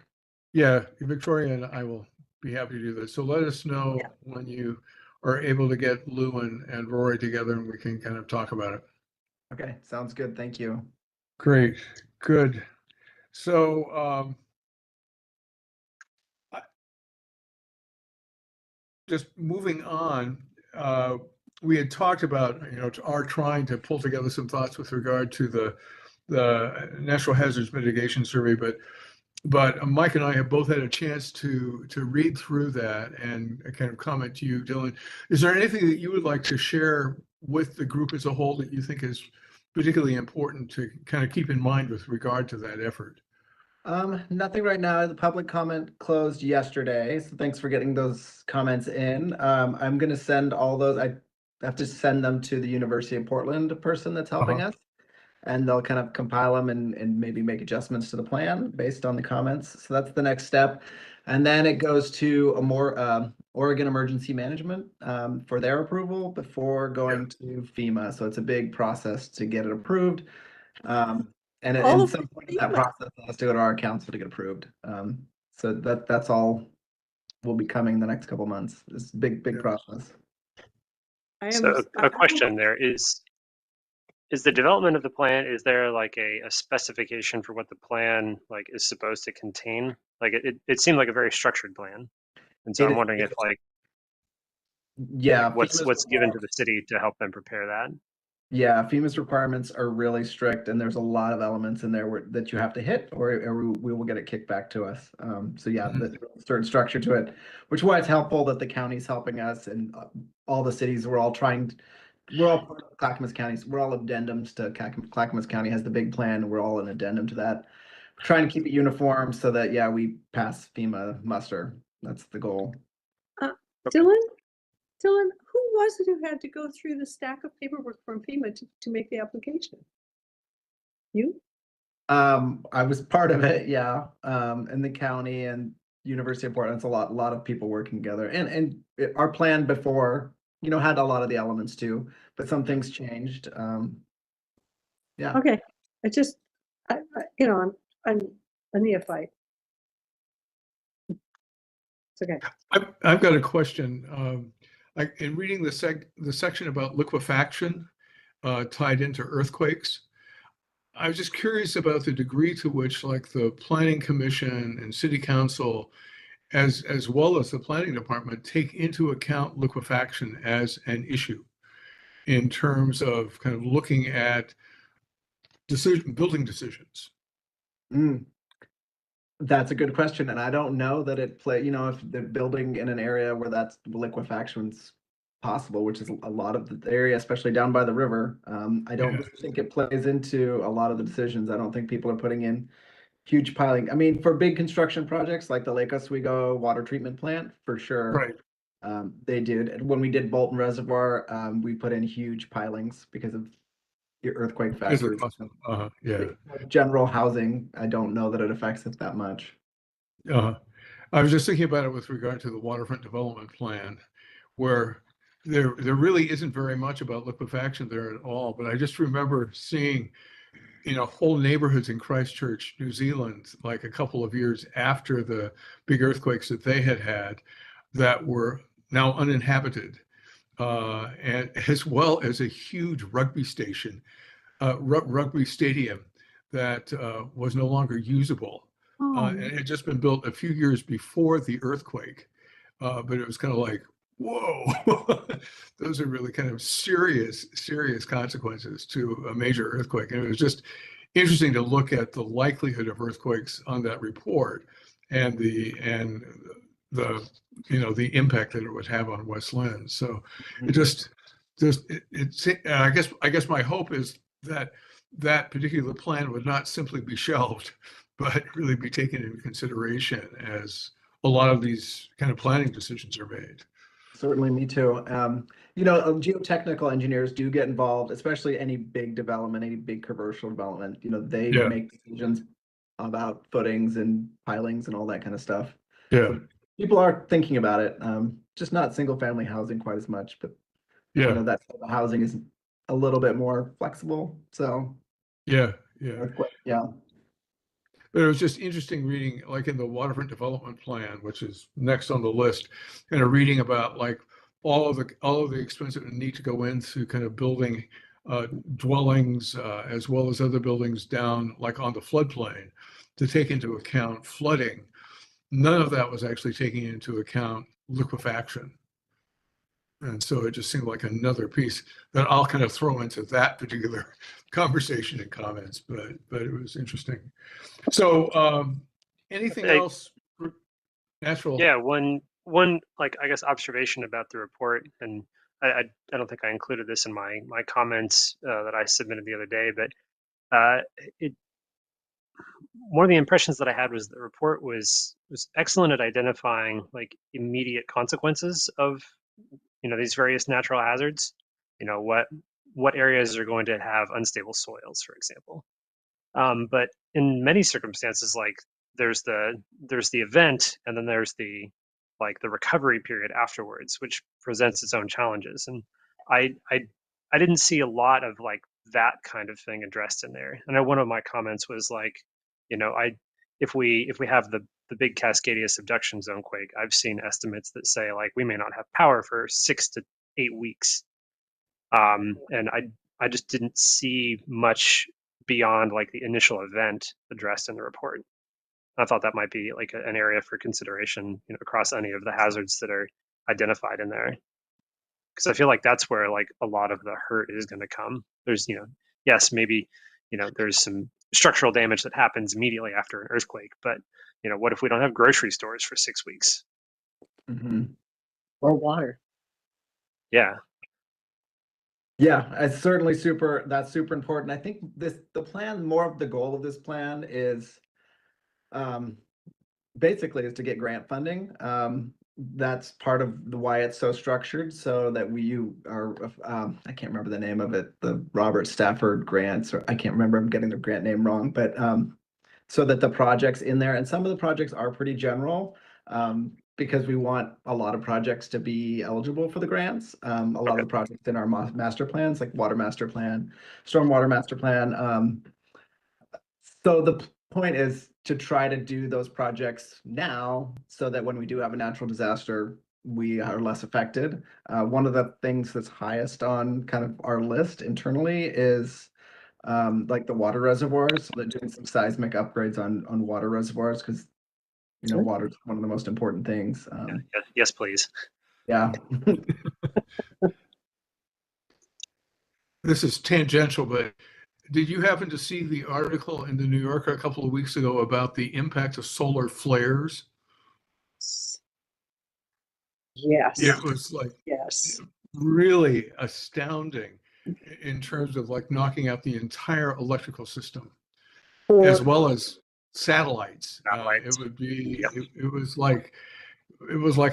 S1: Yeah, Victoria and I will be happy to do this. So let us know when you are able to get Lou and Rory together and we can kind of talk about it.
S3: Okay, sounds good. Thank you.
S1: Great, good. So just moving on, we had talked about, our trying to pull together some thoughts with regard to the Natural Hazards Mitigation Survey, but Mike and I have both had a chance to read through that and kind of comment to you, Dylan. Is there anything that you would like to share with the group as a whole that you think is particularly important to kind of keep in mind with regard to that effort?
S3: Nothing right now. The public comment closed yesterday, so thanks for getting those comments in. I'm going to send all those. I have to send them to the University of Portland person that's helping us, and they'll kind of compile them and maybe make adjustments to the plan based on the comments. So that's the next step. And then it goes to a more Oregon Emergency Management for their approval before going to FEMA. So it's a big process to get it approved. And at some point in that process, it has to go to our council to get approved. So that's all will be coming the next couple months. It's a big process.
S4: So a question there is the development of the plan, is there like a specification for what the plan like is supposed to contain? Like it seemed like a very structured plan. And so I'm wondering if like
S3: yeah,
S4: what's given to the city to help them prepare that?
S3: Yeah, FEMA's requirements are really strict, and there's a lot of elements in there that you have to hit, or we will get it kicked back to us. So yeah,
S1: Mhm.
S3: the certain structure to it, which is why it's helpful that the county's helping us, and all the cities. We're all part of Clackamas County. We're all addendums to Clackamas County has the big plan. We're all an addendum to that. We're trying to keep it uniform so that yeah, we pass FEMA muster. That's the goal.
S2: Uh,
S4: Okay.
S2: Dylan, who was it who had to go through the stack of paperwork from FEMA to make the application? You?
S3: I was part of it, yeah. In the county and University of Portland, it's a lot of people working together. Our plan before, had a lot of the elements too, but some things changed. Yeah.
S2: Okay, I just, I'm a neophyte. It's okay.
S1: I've got a question. Like in reading the section about liquefaction tied into earthquakes, I was just curious about the degree to which, like the planning commission and city council, as well as the planning department, take into account liquefaction as an issue in terms of kind of looking at building decisions.
S3: Mm, that's a good question. And I don't know that if they're building in an area where that's liquefaction's possible, which is a lot of the area, especially down by the river. I don't
S1: Yeah,
S3: really think it plays into a lot of the decisions. I don't think people are putting in huge piling. I mean, for big construction projects like the Lake Oswego water treatment plant, for sure,
S1: right.
S3: they did. And when we did Bolton Reservoir, we put in huge pilings because of your earthquake
S1: Is it
S3: factors.
S1: possible? Yeah.
S3: General housing, I don't know that it affects it that much.
S1: Uh, I was just thinking about it with regard to the waterfront development plan, where there really isn't very much about liquefaction there at all. But I just remember seeing, whole neighborhoods in Christchurch, New Zealand, like a couple of years after the big earthquakes that they had had, that were now uninhabited, and as well as a huge rugby stadium that was no longer usable. And it had just been built a few years before the earthquake. But it was kind of like, whoa, those are really kind of serious, serious consequences to a major earthquake. And it was just interesting to look at the likelihood of earthquakes on that report and the impact that it would have on West Linn. So it I guess my hope is that that particular plan would not simply be shelved, but really be taken into consideration as a lot of these kind of planning decisions are made.
S3: Certainly, me too. Geotechnical engineers do get involved, especially any big development, any big commercial development. They
S1: Yeah,
S3: make decisions about footings and pilings and all that kind of stuff.
S1: yeah,
S3: So people are thinking about it. Just not single family housing quite as much, but
S1: yeah,
S3: that type of housing is a little bit more flexible. So
S1: yeah, yeah.
S3: yeah.
S1: But it was just interesting reading, like in the waterfront development plan, which is next on the list, kind of reading about like all of the expenses that need to go into kind of building dwellings as well as other buildings down like on the floodplain to take into account flooding. None of that was actually taking into account liquefaction. And so it just seemed like another piece that I'll kind of throw into that particular conversation and comments, but it was interesting. So anything
S4: I,
S1: else natural?
S4: yeah, one like I guess observation about the report, and I don't think I included this in my comments that I submitted the other day, but it one of the impressions that I had was the report was excellent at identifying like immediate consequences of these various natural hazards. What areas are going to have unstable soils, for example. But in many circumstances, like there's the event, and then there's the recovery period afterwards, which presents its own challenges. And I I I didn't see a lot of like that kind of thing addressed in there. I know one of my comments was like, I if we have the big Cascadia subduction zone quake, I've seen estimates that say like we may not have power for 6 to 8 weeks, and I just didn't see much beyond like the initial event addressed in the report. I thought that might be like an area for consideration, across any of the hazards that are identified in there. because I feel like that's where like a lot of the hurt is going to come. There's, yes, maybe, there's some structural damage that happens immediately after an earthquake, but what if we don't have grocery stores for 6 weeks?
S2: Or water.
S4: Yeah.
S3: Yeah, it's certainly that's super important. I think the plan, more of the goal of this plan is basically is to get grant funding. That's part of why it's so structured, so that you are, I can't remember the name of it, the Robert Stafford grants, or I can't remember, I'm getting the grant name wrong, but so that the projects in there, and some of the projects are pretty general, because we want a lot of projects to be eligible for the grants. A lot of the projects in our master plans, like water master plan, stormwater master plan. So the point is to try to do those projects now so that when we do have a natural disaster, we are less affected. One of the things that's highest on kind of our list internally is like the water reservoirs. So they're doing some seismic upgrades on water reservoirs, because water is one of the most important things.
S4: Yes, please.
S3: Yeah.
S1: This is tangential, but did you happen to see the article in the New Yorker a couple of weeks ago about the impact of solar flares?
S2: Yes.
S1: It was like
S2: Yes.
S1: really astounding in terms of like knocking out the entire electrical system, as well as satellites. It would be, it was like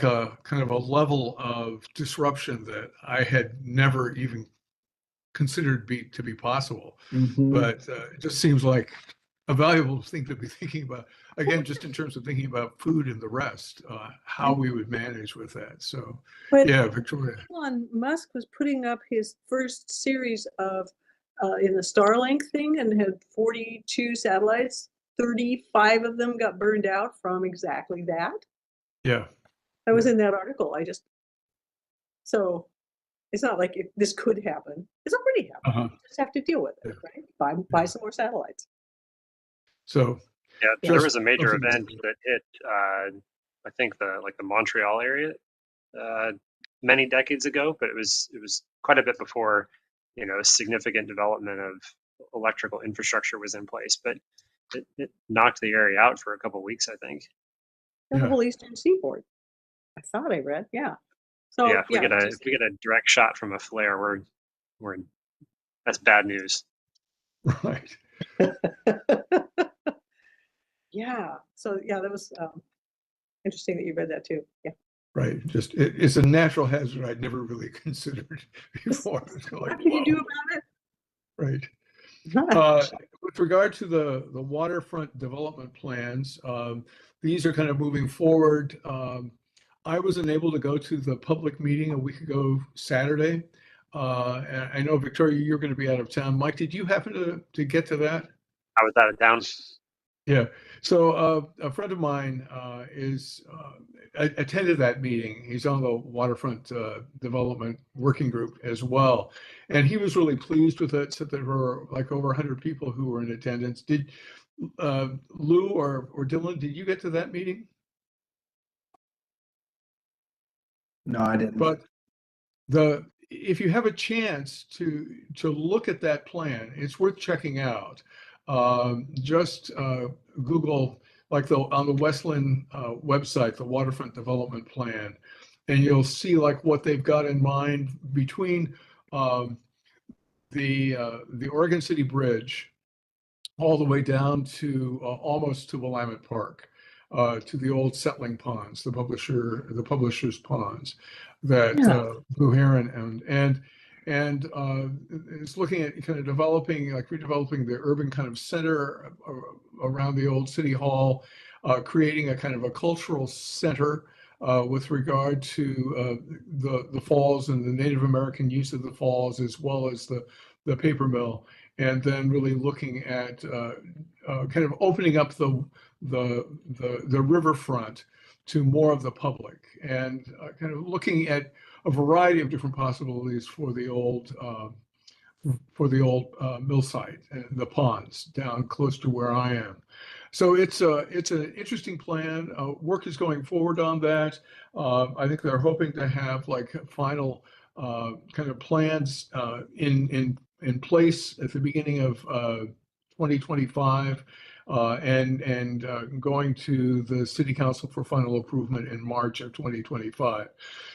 S1: a kind of a level of disruption that I had never even considered to be possible. But it just seems like a valuable thing to be thinking about. Again, just in terms of thinking about food and the rest, how we would manage with that. So, yeah, Victoria.
S2: Elon Musk was putting up his first series of in the Starlink thing and had 42 satellites. 35 of them got burned out from exactly that.
S1: Yeah.
S2: That was in that article. So it's not like this could happen. It's already happened. You just have to deal with it, right? Buy some more satellites.
S1: So
S4: yeah, there was a major event that hit, I think the Montreal area many decades ago, but it was quite a bit before significant development of electrical infrastructure was in place. But it knocked the area out for a couple of weeks, I think.
S2: The whole eastern seaboard. I thought I read, yeah. So
S4: yeah, if we get a direct shot from a flare, we're that's bad news.
S1: Right.
S2: Yeah. So yeah, that was interesting that you read that too. Yeah.
S1: Right. Just it's a natural hazard I'd never really considered before.
S2: What can you do about it?
S1: Right. With regard to the waterfront development plans, these are kind of moving forward. I was unable to go to the public meeting a week ago Saturday. And I know, Victoria, you're going to be out of town. Mike, did you happen to get to that?
S4: I was out of town.
S1: Yeah. So a friend of mine attended that meeting. He's on the waterfront development working group as well, and he was really pleased with it. Said there were like over 100 people who were in attendance. Did Lou or Dylan? Did you get to that meeting?
S3: No, I didn't.
S1: But if you have a chance to look at that plan, it's worth checking out. Just Google on the Westland website, the waterfront development plan, and you'll see like what they've got in mind between the Oregon City Bridge all the way down to almost to Willamette Park, to the old settling ponds, the publisher's ponds that Blue Heron owned, and it's looking at kind of redeveloping the urban kind of center around the old city hall, creating a kind of a cultural center with regard to the falls and the Native American use of the falls, as well as the paper mill, and then really looking at kind of opening up the riverfront to more of the public, and kind of looking at a variety of different possibilities for the old mill site and the ponds down close to where I am. So it's an interesting plan. Work is going forward on that. I think they're hoping to have like final kind of plans in place at the beginning of 2025, and going to the city council for final approval in March of 2025.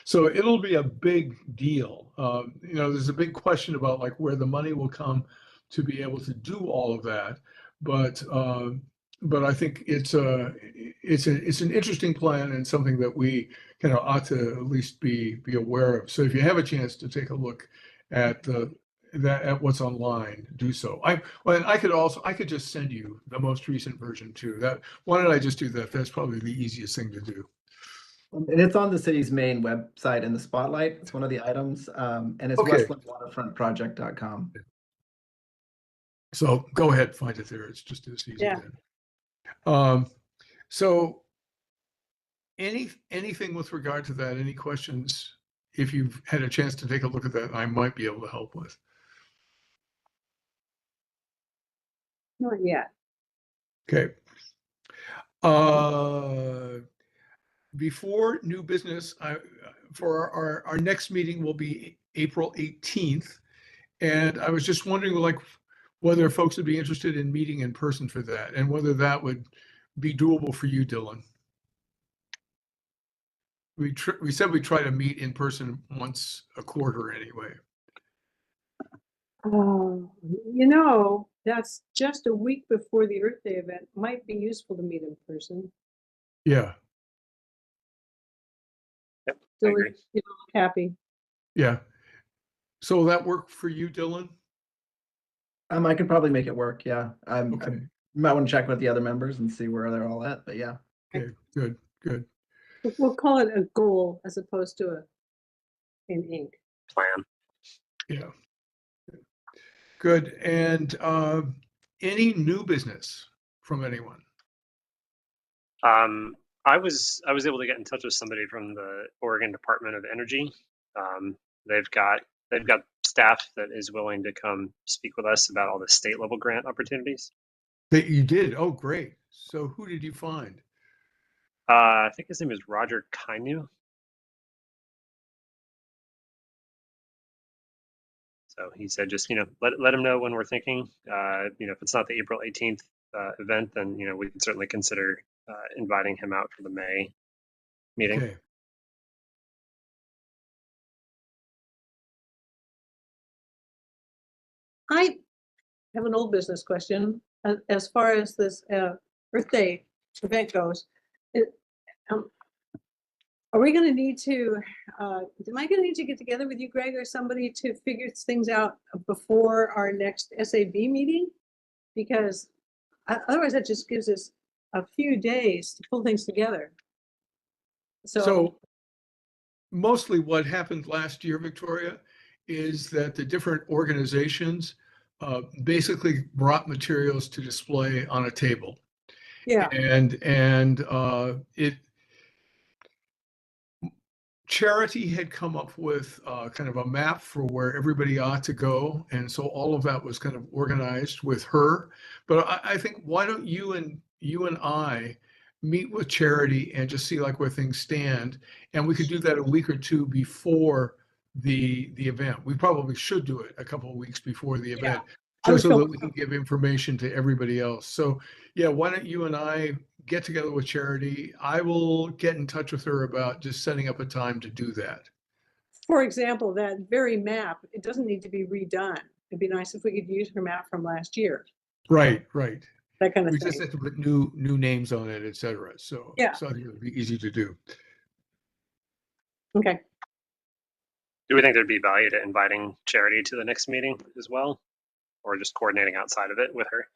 S1: So it'll be a big deal. There's a big question about like where the money will come to be able to do all of that, but I think it's an interesting plan and something that we kind of ought to at least be aware of. So if you have a chance to take a look at at what's online, do so. I could just send you the most recent version too. Why don't I just do that? That's probably the easiest thing to do.
S3: And it's on the city's main website in the spotlight. It's one of the items, and it's
S1: Okay.
S3: westlandwaterfrontproject.com.
S1: So go ahead, find it there. It's just as easy
S2: Yeah.
S1: then. So anything with regard to that, any questions? If you've had a chance to take a look at that, I might be able to help with.
S2: Not yet.
S1: Okay. Before new business, for our next meeting will be April 18th. And I was just wondering like whether folks would be interested in meeting in person for that and whether that would be doable for you, Dylan. We said we try to meet in person once a quarter anyway.
S2: Oh, that's just a week before the Earth Day event. Might be useful to meet in person.
S1: Yeah,
S4: Yep, I
S2: Still,
S4: agree.
S2: you look happy.
S1: yeah. So will that work for you, Dylan?
S3: I could probably make it work. Yeah. I
S1: Okay.
S3: might want to check with the other members and see where they're all at, but yeah.
S1: Okay, good.
S2: We'll call it a goal as opposed to an ink.
S4: Plan.
S1: Yeah. Good. And any new business from anyone?
S4: I was able to get in touch with somebody from the Oregon Department of Energy. They've got staff that is willing to come speak with us about all the state level grant opportunities.
S1: That you did. Oh, great. So who did you find?
S4: I think his name is Roger Kainu. So he said, just let him know when we're thinking. If it's not the April 18th event, then we can certainly consider inviting him out for the May meeting.
S1: Okay.
S2: I have an old business question. As far as this Earth Day event goes, are we going to need to, am I going to need to get together with you, Greg, or somebody to figure things out before our next SAB meeting? Because otherwise that just gives us a few days to pull things together.
S1: So mostly what happened last year, Victoria, is that the different organizations basically brought materials to display on a table.
S2: Yeah.
S1: And Charity had come up with kind of a map for where everybody ought to go. And so all of that was kind of organized with her. But I think, why don't you and I meet with Charity and just see like where things stand? And we could do that a week or two before the event. We probably should do it a couple of weeks before the event, just so that we can give information to everybody else. So yeah, why don't you and I get together with Charity? I will get in touch with her about just setting up a time to do that.
S2: For example, that very map, it doesn't need to be redone. It'd be nice if we could use her map from last year.
S1: Right.
S2: That kind of
S1: We
S2: thing.
S1: just have to put new names on it, et cetera. So
S2: Yeah.
S1: so I think it would be easy to do.
S2: Okay.
S4: Do we think there'd be value to inviting Charity to the next meeting as well, or just coordinating outside of it with her?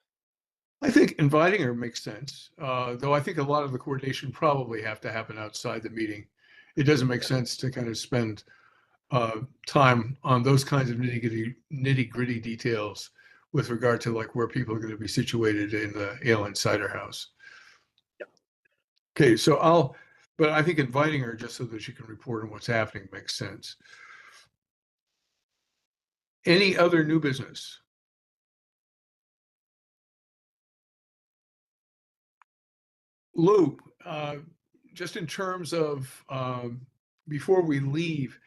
S1: I think inviting her makes sense, though I think a lot of the coordination probably have to happen outside the meeting. It doesn't make sense to kind of spend time on those kinds of nitty gritty details with regard to like where people are going to be situated in the Ale and Cider House.
S4: Yeah.
S1: Okay, but I think inviting her just so that she can report on what's happening makes sense. Any other new business? Lou, just in terms of before we leave,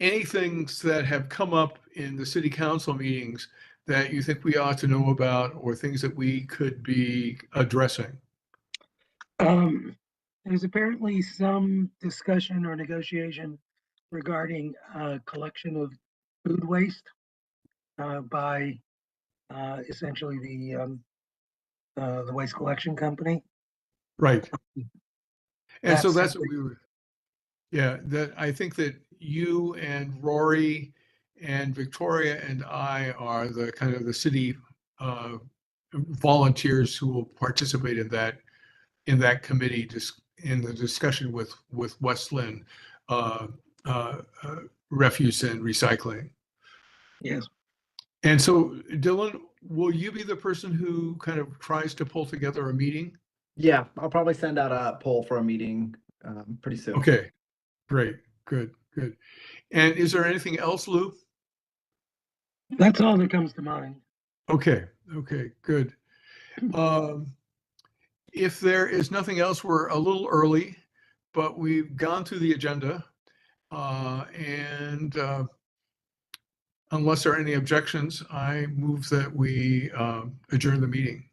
S1: any things that have come up in the city council meetings that you think we ought to know about, or things that we could be addressing?
S5: There's apparently some discussion or negotiation regarding collection of food waste by essentially the waste collection company.
S1: Right. And so
S5: That's
S1: that's what we were, yeah, that I think that you and Rory and Victoria and I are the kind of the city volunteers who will participate in that committee, just in the discussion with West Linn, uh, refuse and recycling.
S5: Yes.
S1: And so, Dylan, will you be the person who kind of tries to pull together a meeting?
S3: Yeah, I'll probably send out a poll for a meeting pretty soon.
S1: Okay, great, good, good. And is there anything else, Lou?
S5: That's all that comes to mind.
S1: Okay, okay, good. If there is nothing else, we're a little early, but we've gone through the agenda. And unless there are any objections, I move that we adjourn the meeting.